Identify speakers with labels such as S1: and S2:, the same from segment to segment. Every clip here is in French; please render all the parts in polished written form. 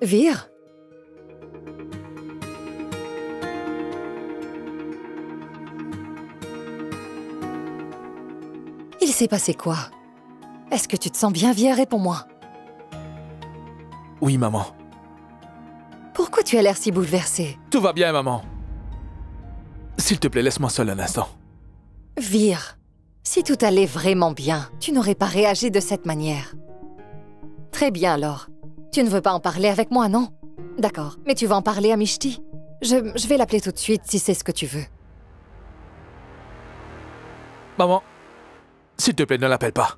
S1: Vir? Il s'est passé quoi? Est-ce que tu te sens bien, Vir? Réponds-moi.
S2: Oui, maman.
S1: Pourquoi tu as l'air si bouleversé?
S2: Tout va bien, maman. S'il te plaît, laisse-moi seul un instant.
S1: Vir, si tout allait vraiment bien, tu n'aurais pas réagi de cette manière. Très bien alors. Tu ne veux pas en parler avec moi, non? D'accord, mais tu vas en parler à Mishti? Je vais l'appeler tout de suite si c'est ce que tu veux.
S2: Maman, s'il te plaît, ne l'appelle pas.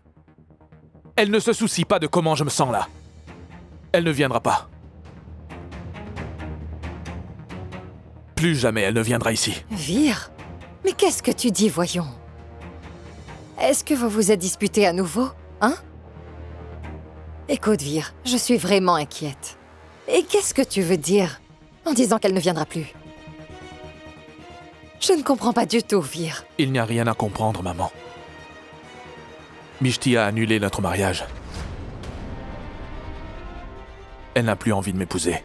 S2: Elle ne se soucie pas de comment je me sens là. Elle ne viendra pas. Plus jamais elle ne viendra ici.
S1: Vir? Mais qu'est-ce que tu dis, voyons? Est-ce que vous vous êtes disputé à nouveau, hein? Écoute, Vir, je suis vraiment inquiète. Et qu'est-ce que tu veux dire en disant qu'elle ne viendra plus? Je ne comprends pas du tout, Vir.
S2: Il n'y a rien à comprendre, maman. Mishti a annulé notre mariage. Elle n'a plus envie de m'épouser.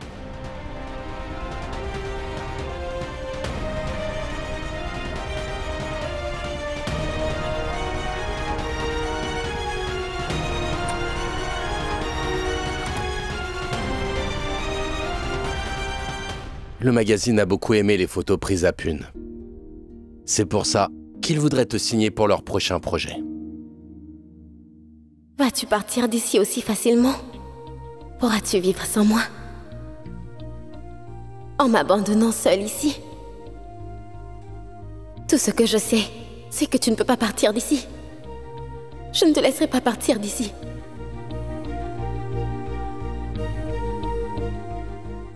S3: Le magazine a beaucoup aimé les photos prises à Pune. C'est pour ça qu'ils voudraient te signer pour leur prochain projet.
S4: Vas-tu partir d'ici aussi facilement? Pourras-tu vivre sans moi? En m'abandonnant seule ici? Tout ce que je sais, c'est que tu ne peux pas partir d'ici. Je ne te laisserai pas partir d'ici.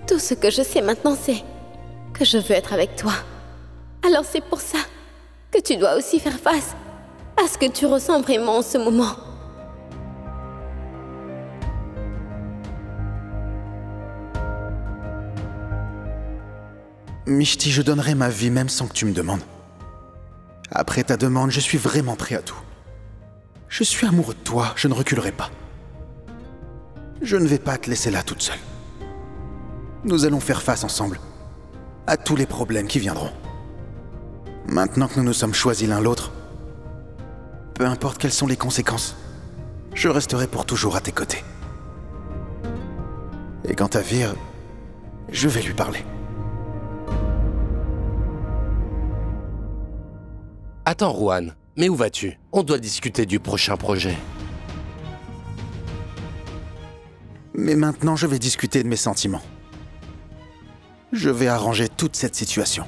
S4: Tout ce que je sais maintenant, c'est que je veux être avec toi. Alors c'est pour ça que tu dois aussi faire face à ce que tu ressens vraiment en ce moment.
S5: Mishti, je donnerai ma vie même sans que tu me demandes. Après ta demande, je suis vraiment prêt à tout. Je suis amoureux de toi, je ne reculerai pas. Je ne vais pas te laisser là toute seule. Nous allons faire face ensemble à tous les problèmes qui viendront. Maintenant que nous nous sommes choisis l'un l'autre, peu importe quelles sont les conséquences, je resterai pour toujours à tes côtés. Et quant à Vir, je vais lui parler.
S3: Attends, Rohan, mais où vas-tu? On doit discuter du prochain projet.
S5: Mais maintenant, je vais discuter de mes sentiments. Je vais arranger toute cette situation.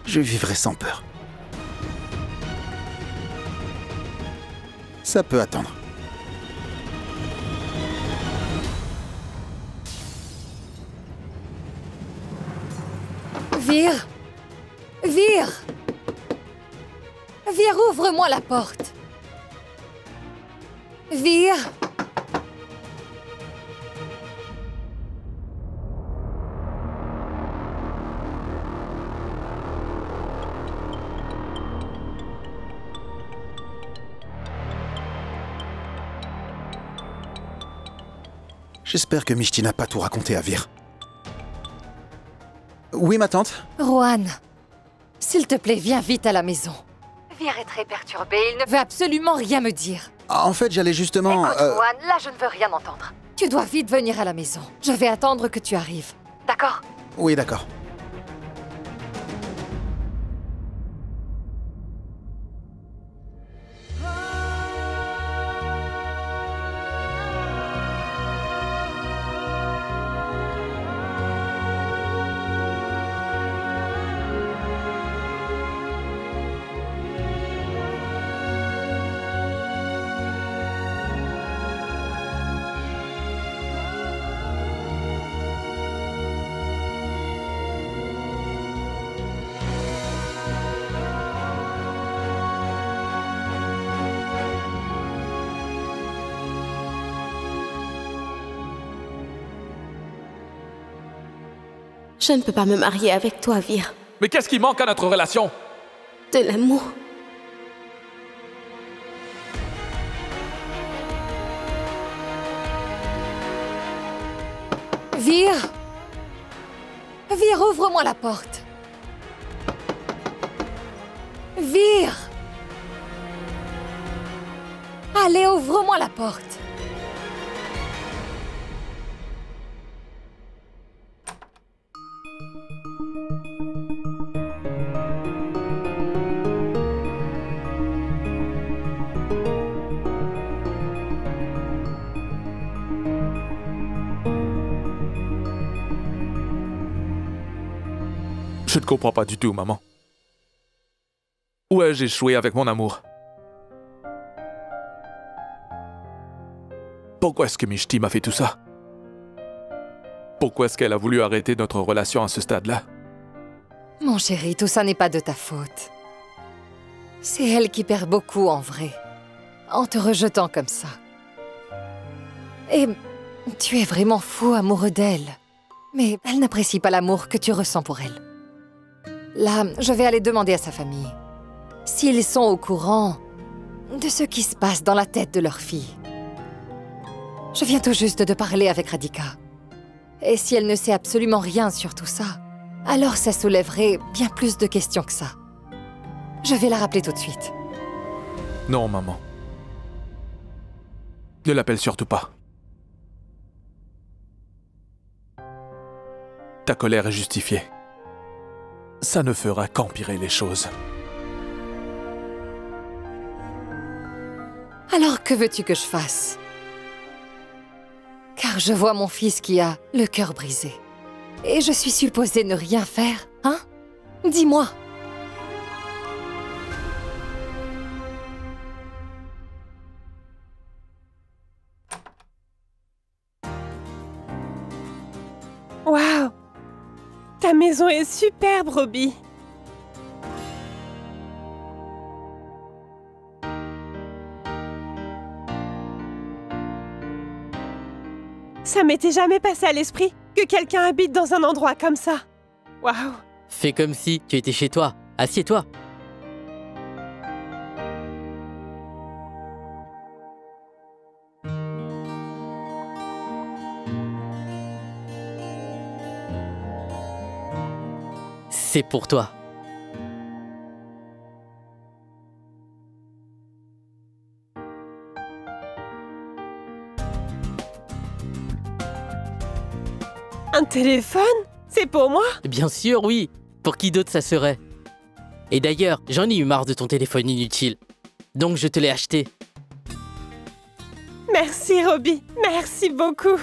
S5: Je vivrai sans peur. Ça peut attendre.
S1: Vir! Vir! Vir, ouvre-moi la porte! Vir!
S5: J'espère que Mishti n'a pas tout raconté à Vir. Oui, ma tante?
S1: Rohan, s'il te plaît, viens vite à la maison. Vir est très perturbé, il ne veut absolument rien me dire.
S5: En fait, j'allais justement...
S1: Écoute, Rohan, là je ne veux rien entendre. Tu dois vite venir à la maison. Je vais attendre que tu arrives. D'accord?
S5: Oui, d'accord.
S4: Je ne peux pas me marier avec toi, Vir.
S2: Mais qu'est-ce qui manque à notre relation?
S4: De l'amour.
S1: Vir! Vir, ouvre-moi la porte. Vir! Allez, ouvre-moi la porte.
S2: Je ne comprends pas du tout, maman. Où ai-je échoué avec mon amour? Pourquoi est-ce que Mishti m'a fait tout ça? Pourquoi est-ce qu'elle a voulu arrêter notre relation à ce stade-là?
S1: Mon chéri, tout ça n'est pas de ta faute. C'est elle qui perd beaucoup en vrai, en te rejetant comme ça. Et tu es vraiment fou amoureux d'elle. Mais elle n'apprécie pas l'amour que tu ressens pour elle. Là, je vais aller demander à sa famille s'ils sont au courant de ce qui se passe dans la tête de leur fille. Je viens tout juste de parler avec Radhika. Et si elle ne sait absolument rien sur tout ça, alors ça soulèverait bien plus de questions que ça. Je vais la rappeler tout de suite.
S2: Non, maman. Ne l'appelle surtout pas. Ta colère est justifiée. Ça ne fera qu'empirer les choses.
S1: Alors que veux-tu que je fasse? Car je vois mon fils qui a le cœur brisé. Et je suis supposée ne rien faire, hein? Dis-moi.
S6: Waouh! Ta maison est superbe, Robbie. Ça m'était jamais passé à l'esprit que quelqu'un habite dans un endroit comme ça. Waouh!
S7: Fais comme si tu étais chez toi. Assieds-toi. C'est pour toi.
S6: Un téléphone? C'est pour moi?
S7: Bien sûr, oui. Pour qui d'autre ça serait? Et d'ailleurs, j'en ai eu marre de ton téléphone inutile. Donc je te l'ai acheté.
S6: Merci, Robbie. Merci beaucoup.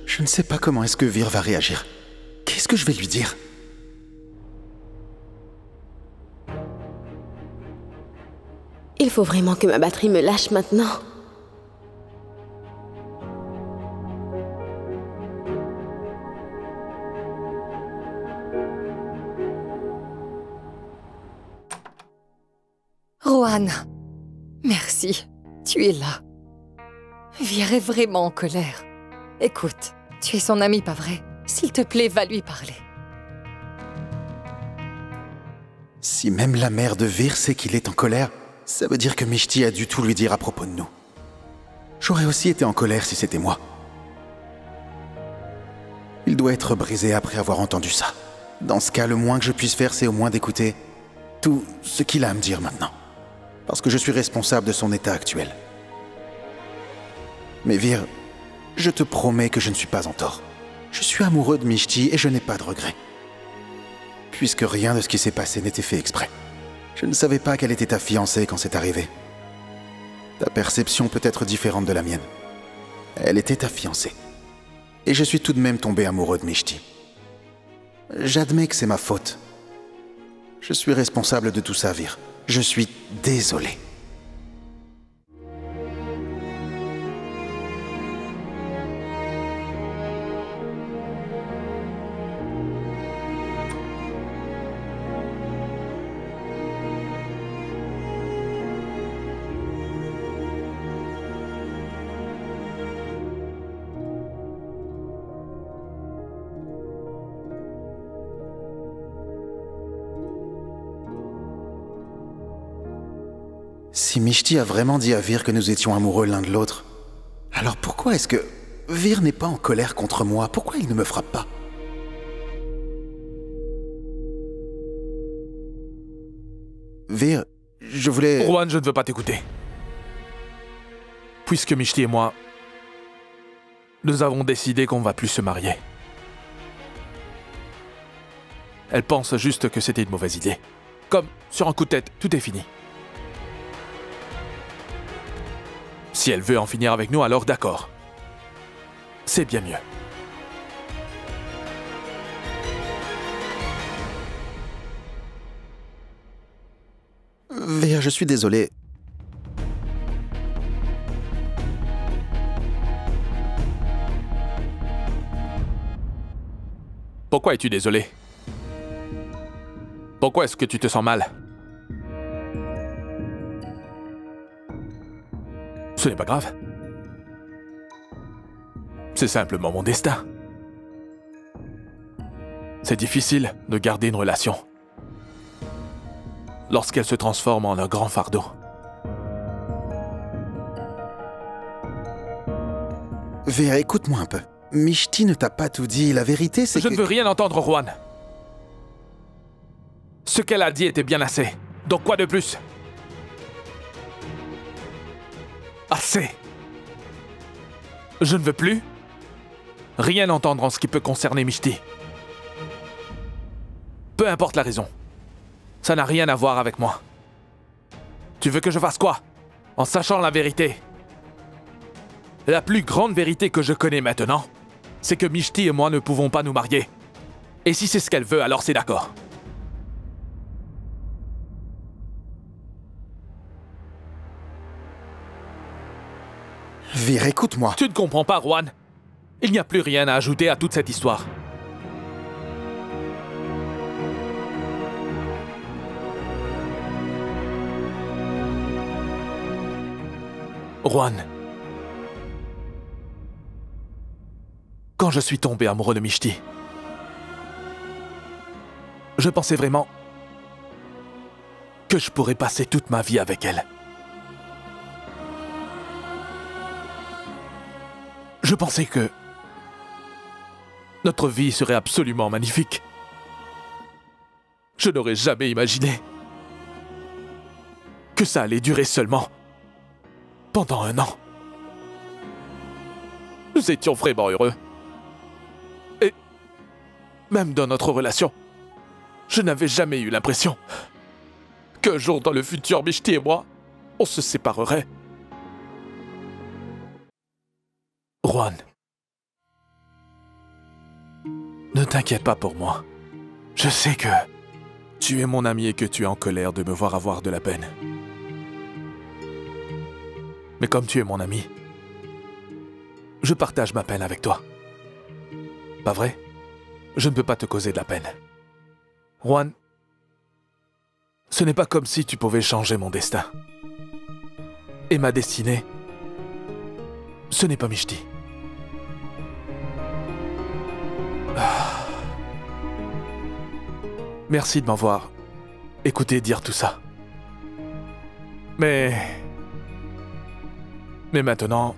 S5: Je ne sais pas comment est-ce que Vir va réagir. Qu'est-ce que je vais lui dire?
S4: Il faut vraiment que ma batterie me lâche maintenant.
S1: Rohan, merci, tu es là. Vir est vraiment en colère. Écoute, tu es son ami, pas vrai? S'il te plaît, va lui parler.
S5: Si même la mère de Vir sait qu'il est en colère, ça veut dire que Mishti a dû tout lui dire à propos de nous. J'aurais aussi été en colère si c'était moi. Il doit être brisé après avoir entendu ça. Dans ce cas, le moins que je puisse faire, c'est au moins d'écouter tout ce qu'il a à me dire maintenant. Parce que je suis responsable de son état actuel. Mais Vir, je te promets que je ne suis pas en tort. Je suis amoureux de Mishti et je n'ai pas de regrets. Puisque rien de ce qui s'est passé n'était fait exprès. Je ne savais pas qu'elle était ta fiancée quand c'est arrivé. Ta perception peut être différente de la mienne. Elle était ta fiancée. Et je suis tout de même tombé amoureux de Mishti. J'admets que c'est ma faute. Je suis responsable de tout ça, Vir. Je suis désolé. Si Mishti a vraiment dit à Vir que nous étions amoureux l'un de l'autre, alors pourquoi est-ce que Vir n'est pas en colère contre moi? Pourquoi il ne me frappe pas? Vir, je voulais...
S2: Juan, je ne veux pas t'écouter. Puisque Mishti et moi, nous avons décidé qu'on ne va plus se marier. Elle pense juste que c'était une mauvaise idée. Comme sur un coup de tête, tout est fini. Si elle veut en finir avec nous, alors d'accord. C'est bien mieux.
S5: Vir, je suis désolé.
S2: Pourquoi es-tu désolé? Pourquoi est-ce que tu te sens mal? Ce n'est pas grave. C'est simplement mon destin. C'est difficile de garder une relation lorsqu'elle se transforme en un grand fardeau.
S5: Vir, écoute-moi un peu. Mishti ne t'a pas tout dit. La vérité, c'est que...
S2: Je ne veux rien entendre, Juan. Ce qu'elle a dit était bien assez. Donc quoi de plus? Assez. Je ne veux plus rien entendre en ce qui peut concerner Mishti. Peu importe la raison. Ça n'a rien à voir avec moi. Tu veux que je fasse quoi? En sachant la vérité. La plus grande vérité que je connais maintenant, c'est que Mishti et moi ne pouvons pas nous marier. Et si c'est ce qu'elle veut, alors c'est d'accord.
S5: Vir, écoute-moi.
S2: Tu ne comprends pas, Juan. Il n'y a plus rien à ajouter à toute cette histoire. Juan. Quand je suis tombé amoureux de Mishti, je pensais vraiment que je pourrais passer toute ma vie avec elle. Je pensais que notre vie serait absolument magnifique. Je n'aurais jamais imaginé que ça allait durer seulement pendant 1 an. Nous étions vraiment heureux. Et même dans notre relation, je n'avais jamais eu l'impression qu'un jour dans le futur, Mishti et moi, on se séparerait. Juan, ne t'inquiète pas pour moi. Je sais que tu es mon ami et que tu es en colère de me voir avoir de la peine. Mais comme tu es mon ami, je partage ma peine avec toi. Pas vrai? Je ne peux pas te causer de la peine. Juan, ce n'est pas comme si tu pouvais changer mon destin. Et ma destinée, ce n'est pas Mishti. Merci de m'avoir écouté dire tout ça. Mais maintenant,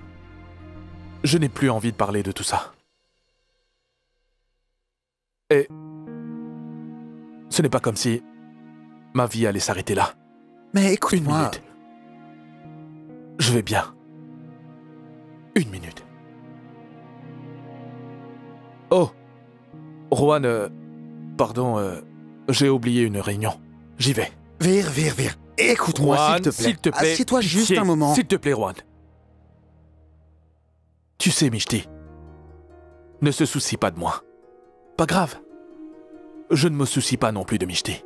S2: je n'ai plus envie de parler de tout ça. Et ce n'est pas comme si ma vie allait s'arrêter là.
S5: Mais
S2: 1
S5: écoute-moi.
S2: minute. Je vais bien. 1 minute. Oh, Juan, pardon, j'ai oublié une réunion. J'y vais.
S5: Vir, écoute-moi,
S2: Juan,
S5: s'il te plaît. Assieds-toi juste
S2: pitié,
S5: un moment.
S2: S'il te plaît, Juan. Tu sais, Mishti, ne se soucie pas de moi. Pas grave. Je ne me soucie pas non plus de Mishti.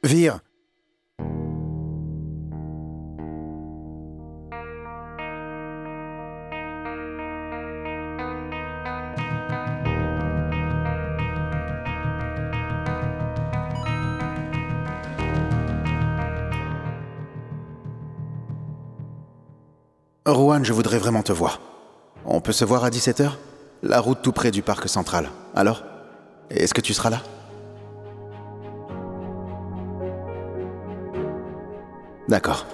S5: Vir. Rohan, je voudrais vraiment te voir. On peut se voir à 17h? La route tout près du parc central. Alors? Est-ce que tu seras là? D'accord.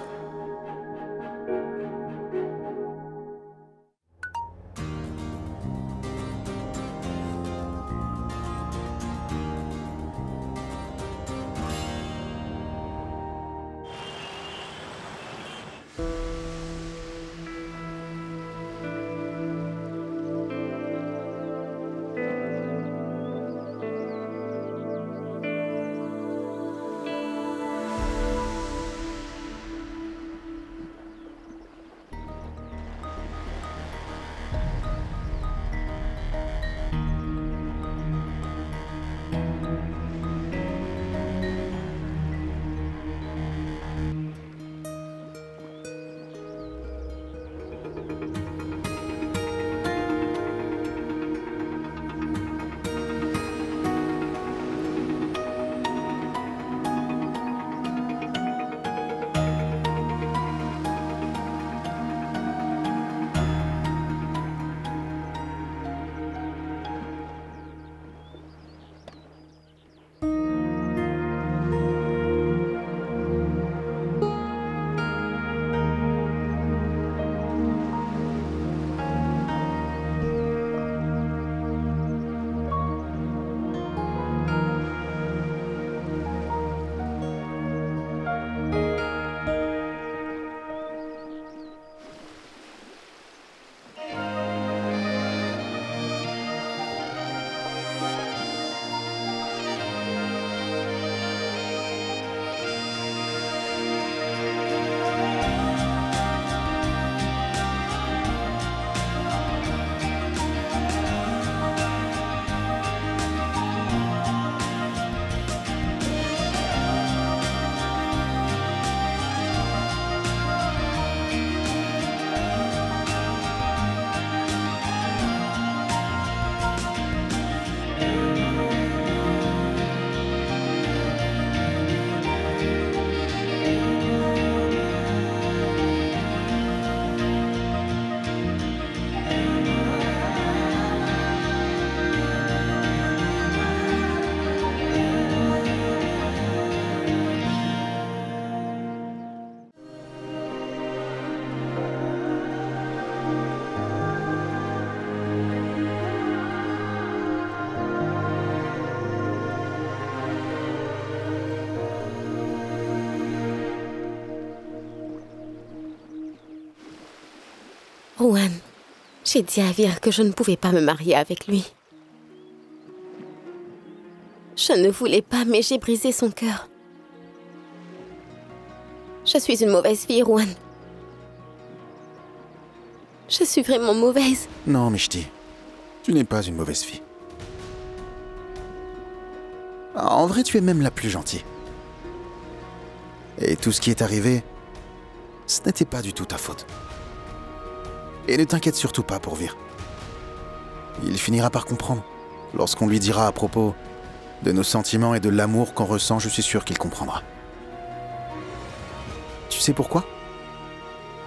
S4: Rohan, j'ai dit à Vir que je ne pouvais pas me marier avec lui. Je ne voulais pas, mais j'ai brisé son cœur. Je suis une mauvaise fille, Rohan. Je suis vraiment mauvaise.
S5: Non, Mishti. Tu n'es pas une mauvaise fille. En vrai, tu es même la plus gentille. Et tout ce qui est arrivé, ce n'était pas du tout ta faute. Et ne t'inquiète surtout pas pour Vir. Il finira par comprendre. Lorsqu'on lui dira à propos de nos sentiments et de l'amour qu'on ressent, je suis sûr qu'il comprendra. Tu sais pourquoi?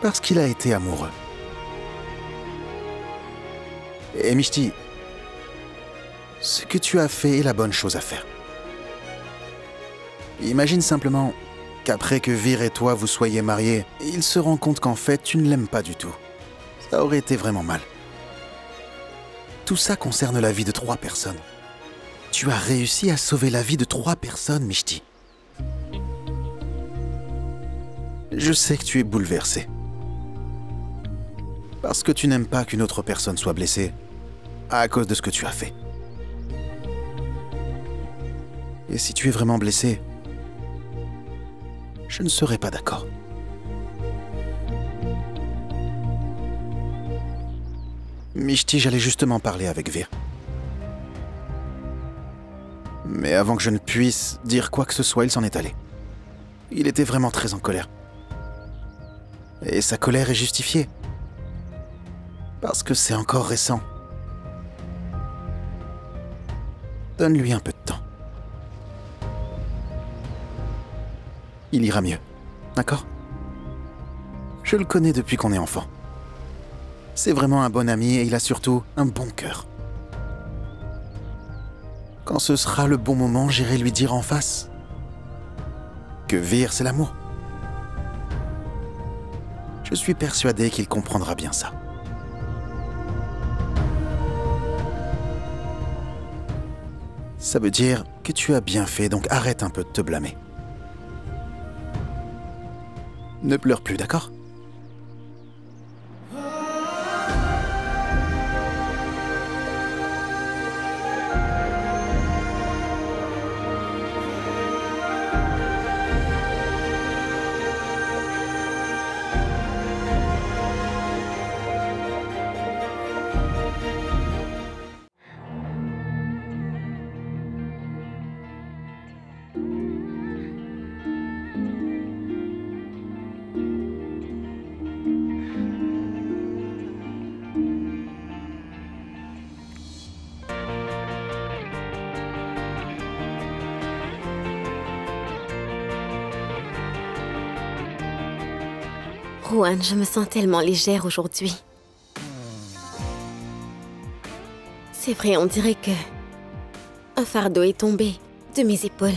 S5: Parce qu'il a été amoureux. Et Mishti, ce que tu as fait est la bonne chose à faire. Imagine simplement qu'après que Vir et toi vous soyez mariés, il se rend compte qu'en fait tu ne l'aimes pas du tout. Ça aurait été vraiment mal. Tout ça concerne la vie de 3 personnes. Tu as réussi à sauver la vie de 3 personnes, Mishti. Je sais que tu es bouleversé. Parce que tu n'aimes pas qu'une autre personne soit blessée à cause de ce que tu as fait. Et si tu es vraiment blessé, je ne serai pas d'accord. Mishti, j'allais justement parler avec Vir. Mais avant que je ne puisse dire quoi que ce soit, il s'en est allé. Il était vraiment très en colère. Et sa colère est justifiée. Parce que c'est encore récent. Donne-lui un peu de temps. Il ira mieux, d'accord? Je le connais depuis qu'on est enfant. C'est vraiment un bon ami et il a surtout un bon cœur. Quand ce sera le bon moment, j'irai lui dire en face que Vir, c'est l'amour. Je suis persuadé qu'il comprendra bien ça. Ça veut dire que tu as bien fait, donc arrête un peu de te blâmer. Ne pleure plus, d'accord ?
S4: Juan, je me sens tellement légère aujourd'hui. C'est vrai, on dirait que un fardeau est tombé de mes épaules.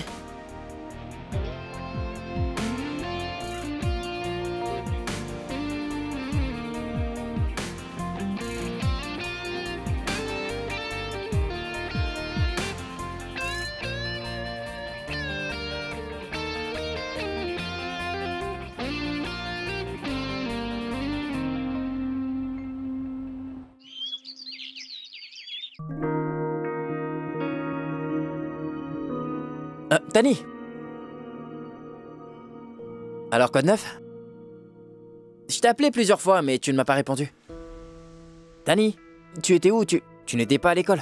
S8: Tani! Alors, quoi de neuf? Je t'ai appelé plusieurs fois, mais tu ne m'as pas répondu. Tani, tu étais où? Tu n'étais pas à l'école?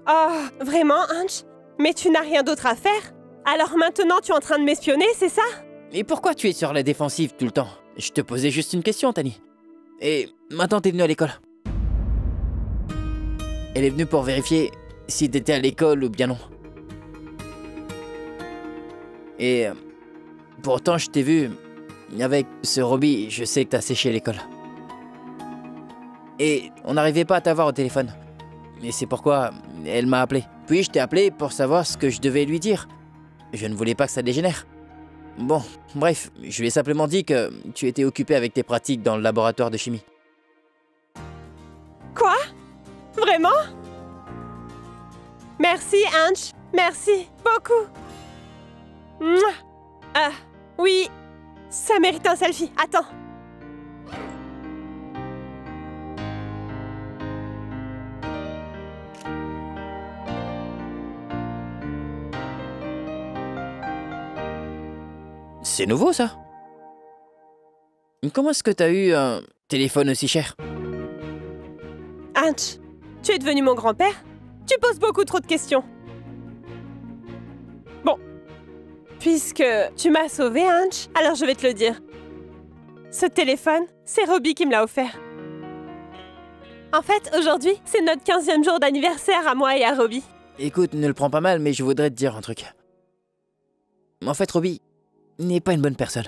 S6: Oh, vraiment, Ange? Mais tu n'as rien d'autre à faire? Alors maintenant, tu es en train de m'espionner, c'est ça?
S8: Et pourquoi tu es sur la défensive tout le temps? Je te posais juste une question, Tani. Et maintenant, t'es venue à l'école. Elle est venue pour vérifier si t'étais à l'école ou bien non. Et pourtant, je t'ai vu avec ce Robbie, je sais que t'as séché l'école. Et on n'arrivait pas à t'avoir au téléphone. Et c'est pourquoi elle m'a appelé. Puis je t'ai appelé pour savoir ce que je devais lui dire. Je ne voulais pas que ça dégénère. Bon, bref, je lui ai simplement dit que tu étais occupé avec tes pratiques dans le laboratoire de chimie.
S6: Quoi? Vraiment? Merci, Ange. Merci beaucoup. Mouah. Ah, oui, ça mérite un selfie. Attends.
S8: C'est nouveau, ça? Comment est-ce que t'as eu un téléphone aussi cher?
S6: Ange, tu es devenu mon grand-père? Tu poses beaucoup trop de questions. Bon. Puisque tu m'as sauvé, Ange, alors je vais te le dire. Ce téléphone, c'est Robbie qui me l'a offert. En fait, aujourd'hui, c'est notre 15e jour d'anniversaire à moi et à Robbie.
S8: Écoute, ne le prends pas mal, mais je voudrais te dire un truc. En fait, Robbie n'est pas une bonne personne.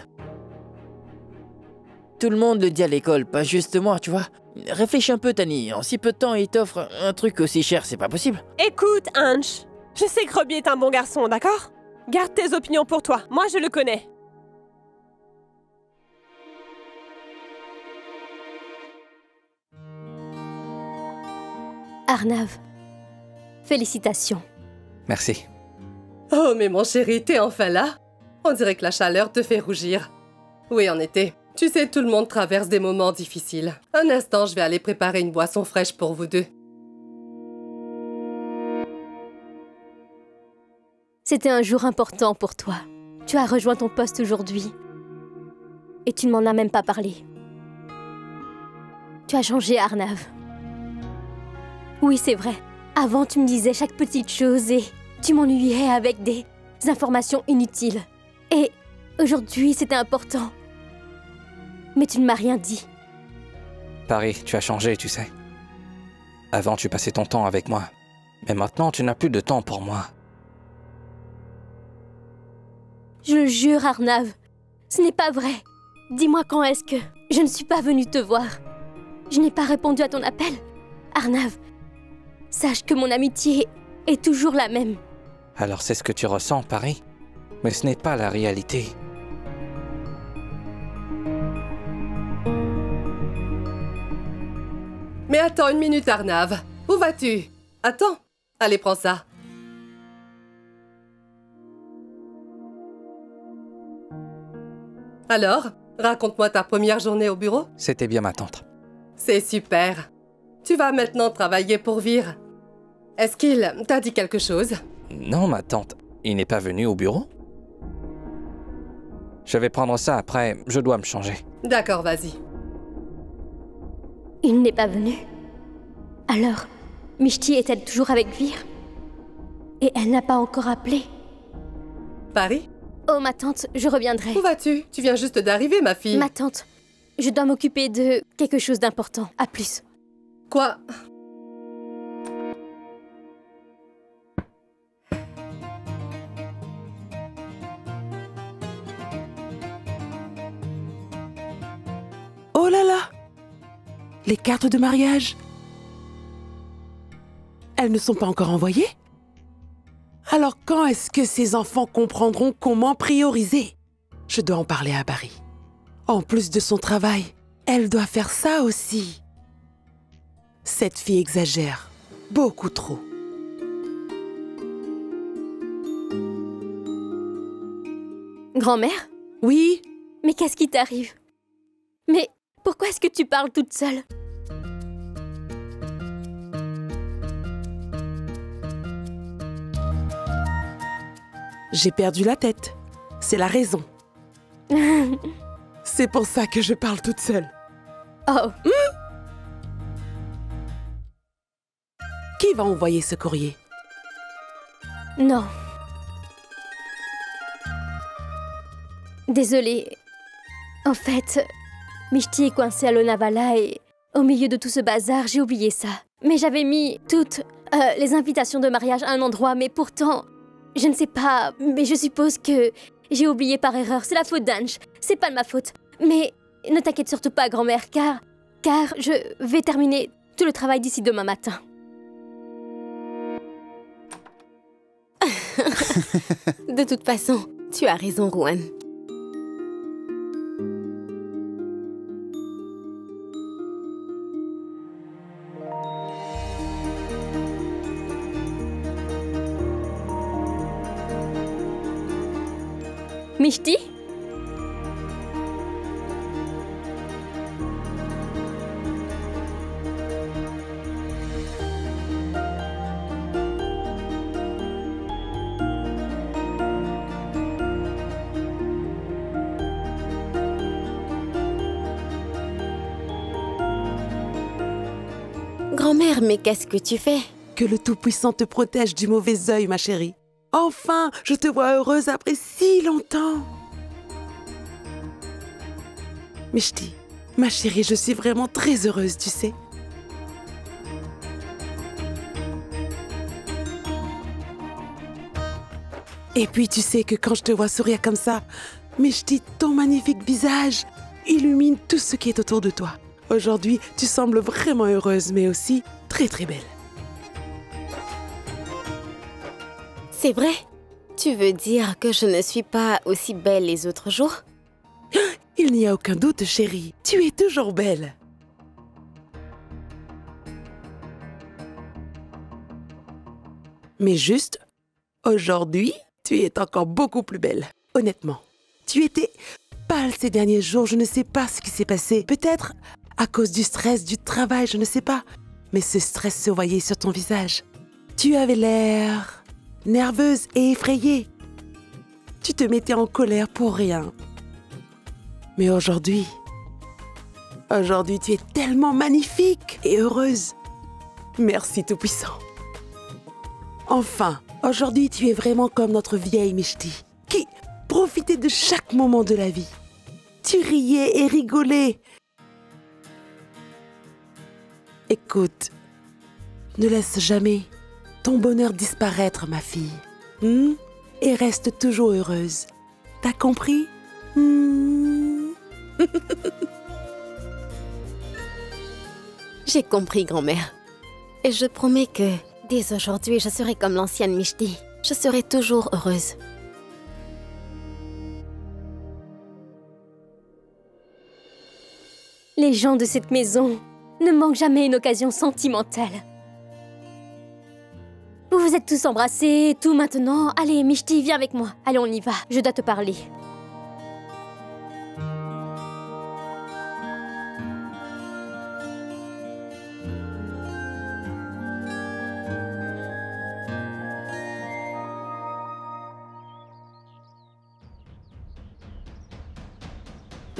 S8: Tout le monde le dit à l'école, pas juste moi, tu vois. Réfléchis un peu, Tani. En si peu de temps, il t'offre un truc aussi cher, c'est pas possible.
S6: Écoute, Ange, je sais que Robbie est un bon garçon, d'accord? Garde tes opinions pour toi, moi je le connais.
S4: Arnav, félicitations.
S9: Merci.
S10: Oh, mais mon chéri, t'es enfin là? On dirait que la chaleur te fait rougir. Oui, en été. Tu sais, tout le monde traverse des moments difficiles. Un instant, je vais aller préparer une boisson fraîche pour vous deux.
S4: C'était un jour important pour toi. Tu as rejoint ton poste aujourd'hui. Et tu ne m'en as même pas parlé. Tu as changé, Arnav. Oui, c'est vrai. Avant, tu me disais chaque petite chose et tu m'ennuyais avec des informations inutiles. Et aujourd'hui, c'était important. Mais tu ne m'as rien dit.
S9: Paris, tu as changé, tu sais. Avant, tu passais ton temps avec moi. Mais maintenant, tu n'as plus de temps pour moi.
S4: Je le jure, Arnav. Ce n'est pas vrai. Dis-moi quand est-ce que je ne suis pas venue te voir. je n'ai pas répondu à ton appel. Arnav, sache que mon amitié est toujours la même.
S9: Alors c'est ce que tu ressens, Paris. Mais ce n'est pas la réalité.
S10: Mais attends une minute, Arnav. Où vas-tu? Attends. Allez, prends ça. Alors, raconte-moi ta première journée au bureau.
S9: C'était bien, ma tante.
S10: C'est super. Tu vas maintenant travailler pour Vir. Est-ce qu'il t'a dit quelque chose?
S9: Non, ma tante. Il n'est pas venu au bureau? Je vais prendre ça après. Je dois me changer.
S10: D'accord, vas-y.
S4: Il n'est pas venu. Alors, Mishti est-elle toujours avec Vir? Et elle n'a pas encore appelé.
S10: Paris?
S4: Oh, ma tante, je reviendrai.
S10: Où vas-tu? Tu viens juste d'arriver, ma fille.
S4: Ma tante, je dois m'occuper de quelque chose d'important. À plus.
S10: Quoi?
S11: Oh là là! Les cartes de mariage! Elles ne sont pas encore envoyées? Alors quand est-ce que ces enfants comprendront comment prioriser? Je dois en parler à Barry. En plus de son travail, elle doit faire ça aussi. Cette fille exagère. Beaucoup trop.
S4: Grand-mère?
S11: Oui?
S4: Mais qu'est-ce qui t'arrive? Mais pourquoi est-ce que tu parles toute seule?
S11: J'ai perdu la tête. C'est la raison. C'est pour ça que je parle toute seule.
S4: Oh.
S11: Qui va envoyer ce courrier?
S4: Non. Désolée. En fait, Mishti est coincée à Lonavala et au milieu de tout ce bazar, j'ai oublié ça. Mais j'avais mis toutes les invitations de mariage à un endroit, mais pourtant, je ne sais pas, mais je suppose que j'ai oublié par erreur. C'est la faute d'Ange. C'est pas de ma faute. Mais ne t'inquiète surtout pas, grand-mère, car je vais terminer tout le travail d'ici demain matin.
S12: De toute façon, tu as raison, Rowan.
S4: Mishti?
S12: Grand-mère, mais qu'est-ce que tu fais?
S11: Que le Tout-Puissant te protège du mauvais œil, ma chérie. Enfin, je te vois heureuse après si longtemps. Mishti, ma chérie, je suis vraiment très heureuse, tu sais. Et puis tu sais que quand je te vois sourire comme ça, Mishti, ton magnifique visage illumine tout ce qui est autour de toi. Aujourd'hui, tu sembles vraiment heureuse, mais aussi très très belle.
S12: C'est vrai? Tu veux dire que je ne suis pas aussi belle les autres jours?
S11: Il n'y a aucun doute, chérie. Tu es toujours belle. Mais juste, aujourd'hui, tu es encore beaucoup plus belle. Honnêtement. Tu étais pâle ces derniers jours. Je ne sais pas ce qui s'est passé. Peut-être à cause du stress, du travail, je ne sais pas. Mais ce stress se voyait sur ton visage. Tu avais l'air nerveuse et effrayée. Tu te mettais en colère pour rien. Mais aujourd'hui, tu es tellement magnifique et heureuse. Merci Tout-Puissant. Enfin, aujourd'hui, tu es vraiment comme notre vieille Mishti, qui profitait de chaque moment de la vie. Tu riais et rigolais. Écoute, ne laisse jamais ton bonheur disparaître, ma fille. Et reste toujours heureuse. T'as compris?
S12: J'ai compris, grand-mère. Et je promets que, dès aujourd'hui, je serai comme l'ancienne Mishti. Je serai toujours heureuse.
S4: Les gens de cette maison ne manquent jamais une occasion sentimentale. Vous vous êtes tous embrassés, tout maintenant. Allez, Mishti, viens avec moi. Allez, on y va. Je dois te parler.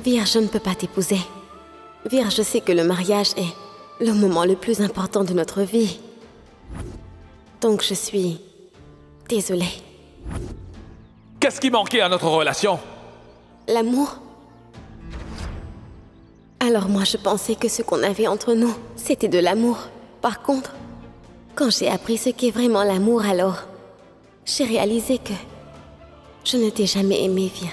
S12: Vir, je ne peux pas t'épouser. Vir, je sais que le mariage est le moment le plus important de notre vie. Donc je suis désolée.
S2: Qu'est-ce qui manquait à notre relation?
S12: L'amour? Alors moi, je pensais que ce qu'on avait entre nous, c'était de l'amour. Par contre, quand j'ai appris ce qu'est vraiment l'amour, alors j'ai réalisé que je ne t'ai jamais aimé, Vir.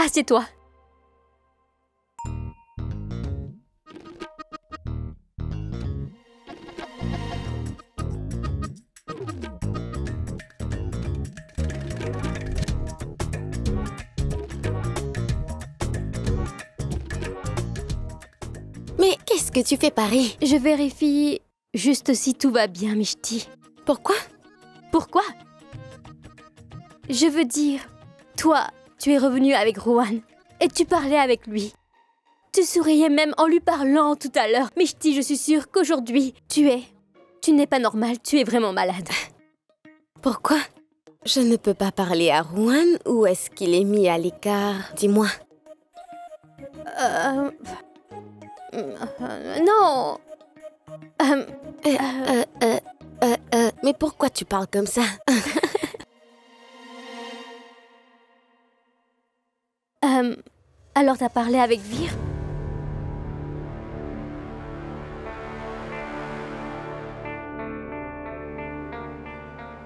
S4: Assieds-toi.
S12: Mais qu'est-ce que tu fais, Paris?
S4: Je vérifie juste si tout va bien, Mishti.
S12: Pourquoi?
S4: Pourquoi? Je veux dire, toi, tu es revenu avec Rohan et tu parlais avec lui. Tu souriais même en lui parlant tout à l'heure. Mishti, je suis sûre qu'aujourd'hui, tu n'es pas normal, tu es vraiment malade.
S12: Pourquoi? Je ne peux pas parler à Rohan ou est-ce qu'il est mis à l'écart? Dis-moi.
S4: Non.
S12: Mais pourquoi tu parles comme ça?
S4: Alors t'as parlé avec Vir?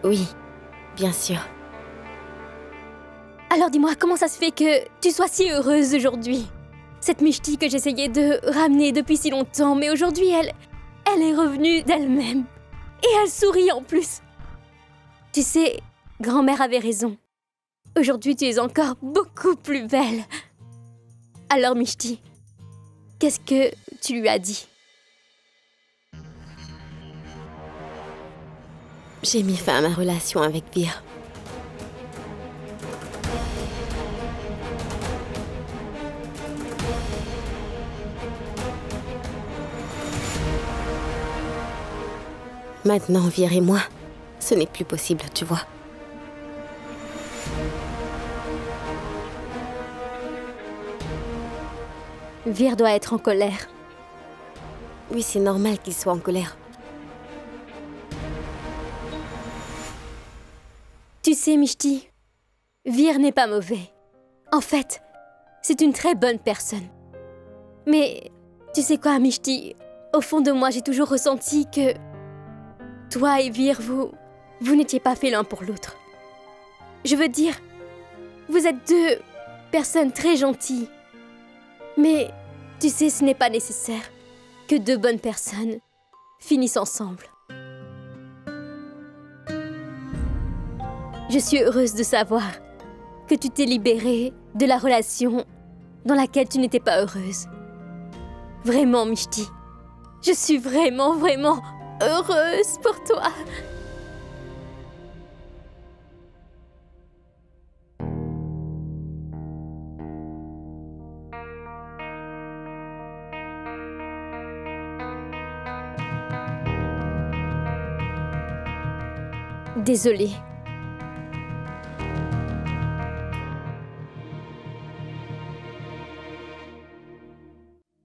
S12: Oui, bien sûr.
S4: Alors dis-moi, comment ça se fait que tu sois si heureuse aujourd'hui? Cette Mishti que j'essayais de ramener depuis si longtemps, mais aujourd'hui elle est revenue d'elle-même. Et elle sourit en plus. Tu sais, grand-mère avait raison. Aujourd'hui, tu es encore beaucoup plus belle. Alors, Mishti, qu'est-ce que tu lui as dit?
S12: J'ai mis fin à ma relation avec Vir. Maintenant, Vir et moi, ce n'est plus possible, tu vois.
S4: Vir doit être en colère.
S12: Oui, c'est normal qu'il soit en colère.
S4: Tu sais, Mishti, Vir n'est pas mauvais. En fait, c'est une très bonne personne. Mais tu sais quoi, Mishti, au fond de moi, j'ai toujours ressenti que toi et Vir, vous n'étiez pas faits l'un pour l'autre. Je veux dire, vous êtes deux personnes très gentilles. Mais tu sais, ce n'est pas nécessaire que deux bonnes personnes finissent ensemble. Je suis heureuse de savoir que tu t'es libérée de la relation dans laquelle tu n'étais pas heureuse. Vraiment, Mishti, je suis vraiment heureuse pour toi. Désolée.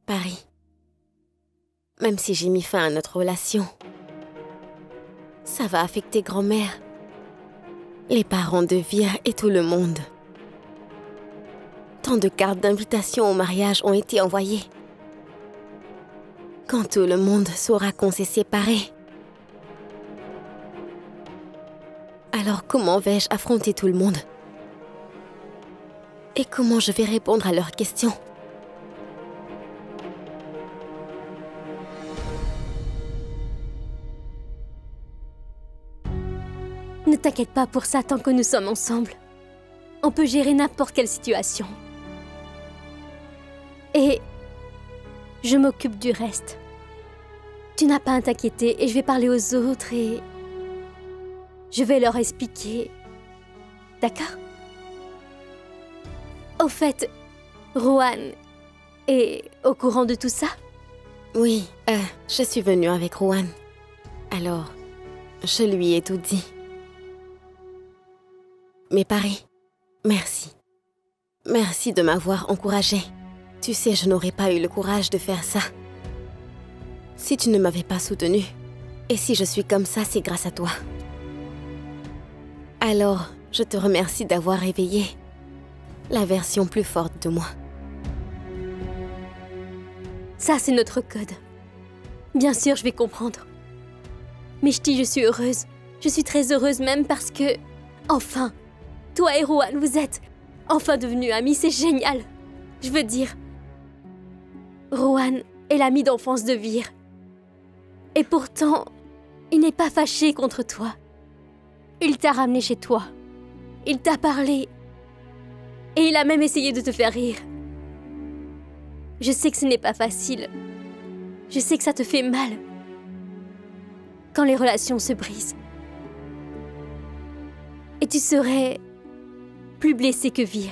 S12: Paris. Même si j'ai mis fin à notre relation, ça va affecter grand-mère, les parents de Vir et tout le monde. Tant de cartes d'invitation au mariage ont été envoyées. Quand tout le monde saura qu'on s'est séparés, alors comment vais-je affronter tout le monde? Et comment je vais répondre à leurs questions?
S4: Ne t'inquiète pas pour ça tant que nous sommes ensemble. On peut gérer n'importe quelle situation. Et je m'occupe du reste. Tu n'as pas à t'inquiéter et je vais parler aux autres et je vais leur expliquer. D'accord? Au fait, Rohan est au courant de tout ça?
S12: Oui, je suis venue avec Rohan. Alors, je lui ai tout dit. Mais Paris, merci. Merci de m'avoir encouragée. Tu sais, je n'aurais pas eu le courage de faire ça si tu ne m'avais pas soutenue. Et si je suis comme ça, c'est grâce à toi. Alors, je te remercie d'avoir réveillé la version plus forte de moi.
S4: Ça, c'est notre code. Bien sûr, je vais comprendre. Mishti, je suis heureuse. Je suis très heureuse même parce que, enfin, toi et Rohan, vous êtes enfin devenus amis, c'est génial. Je veux dire, Rohan est l'ami d'enfance de Vir. Et pourtant, il n'est pas fâché contre toi. Il t'a ramené chez toi. Il t'a parlé. Et il a même essayé de te faire rire. Je sais que ce n'est pas facile. Je sais que ça te fait mal. Quand les relations se brisent. Et tu serais plus blessé que Vir.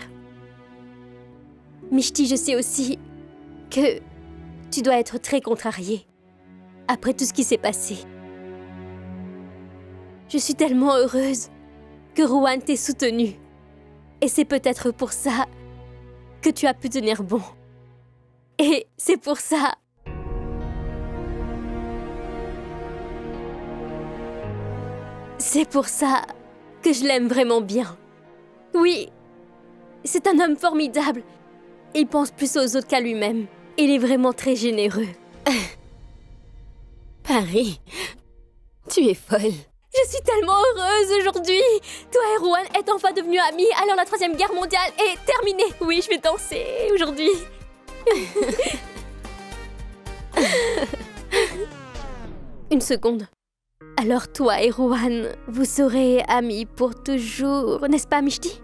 S4: Mishti, je sais aussi que tu dois être très contrarié après tout ce qui s'est passé. Je suis tellement heureuse que Rohan t'ait soutenu. Et c'est peut-être pour ça que tu as pu tenir bon. Et c'est pour ça... C'est pour ça que je l'aime vraiment bien. Oui, c'est un homme formidable. Il pense plus aux autres qu'à lui-même. Il est vraiment très généreux.
S12: Paris, tu es folle.
S4: Je suis tellement heureuse aujourd'hui. Toi et Rohan êtes enfin devenus amis, alors la 3e guerre mondiale est terminée. Oui, je vais danser aujourd'hui. Une seconde. Alors toi et Rohan, vous serez amis pour toujours, n'est-ce pas, Mishti?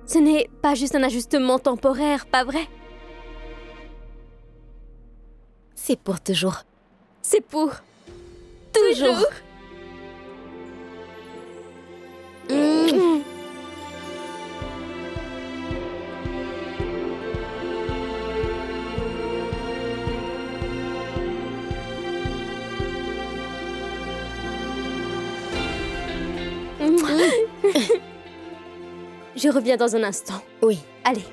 S4: Ce n'est pas juste un ajustement temporaire, pas vrai?
S12: C'est pour toujours.
S4: C'est pour... toujours. Je reviens dans un instant.
S12: Oui.
S4: Allez.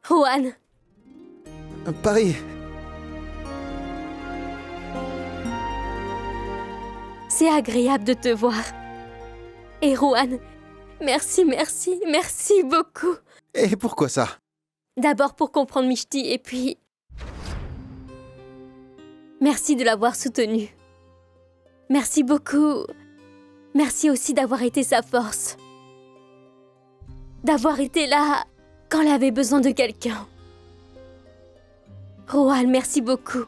S4: Rohan.
S5: Paris.
S4: C'est agréable de te voir. Et Rohan, merci, merci, merci beaucoup.
S5: Et pourquoi ça?
S4: D'abord pour comprendre Mishti et puis... Merci de l'avoir soutenu. Merci beaucoup. Merci aussi d'avoir été sa force. D'avoir été là quand elle avait besoin de quelqu'un. Rohan, merci beaucoup.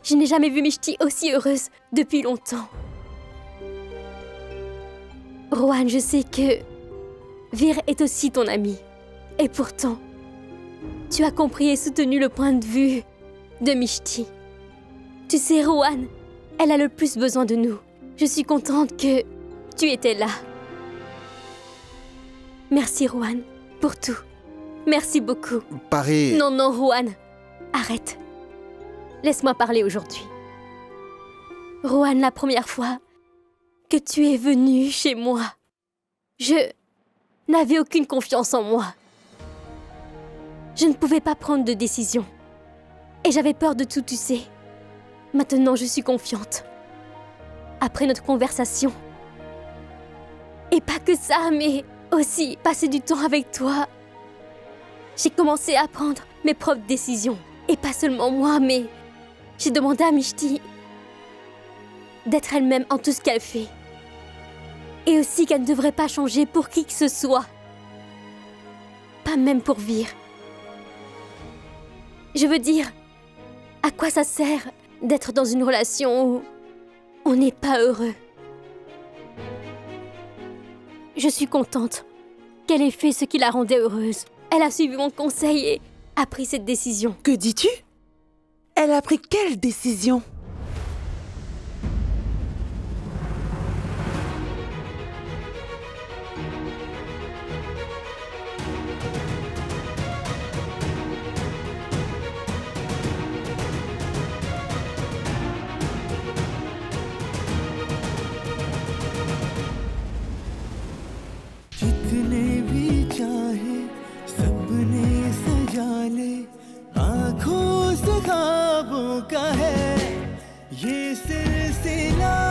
S4: Je n'ai jamais vu Mishti aussi heureuse depuis longtemps. Rohan, je sais que Vir est aussi ton ami. Et pourtant, tu as compris et soutenu le point de vue de Mishti. Tu sais, Rohan, elle a le plus besoin de nous. Je suis contente que tu étais là. Merci, Rohan, pour tout. Merci beaucoup.
S5: Paris...
S4: Non, non, Rohan. Arrête. Laisse-moi parler aujourd'hui. Rohan, la première fois que tu es venu chez moi, je n'avais aucune confiance en moi. Je ne pouvais pas prendre de décision. Et j'avais peur de tout, tu sais. Maintenant, je suis confiante. Après notre conversation. Et pas que ça, mais aussi passer du temps avec toi. J'ai commencé à prendre mes propres décisions. Et pas seulement moi, mais j'ai demandé à Mishti d'être elle-même en tout ce qu'elle fait. Et aussi qu'elle ne devrait pas changer pour qui que ce soit. Pas même pour Vir. Je veux dire, à quoi ça sert d'être dans une relation où on n'est pas heureux? Je suis contente qu'elle ait fait ce qui la rendait heureuse. Elle a suivi mon conseil et a pris cette décision.
S11: Que dis-tu? Elle a pris quelle décision?
S13: आँखों से ख्वाबों का है ये सिलसिला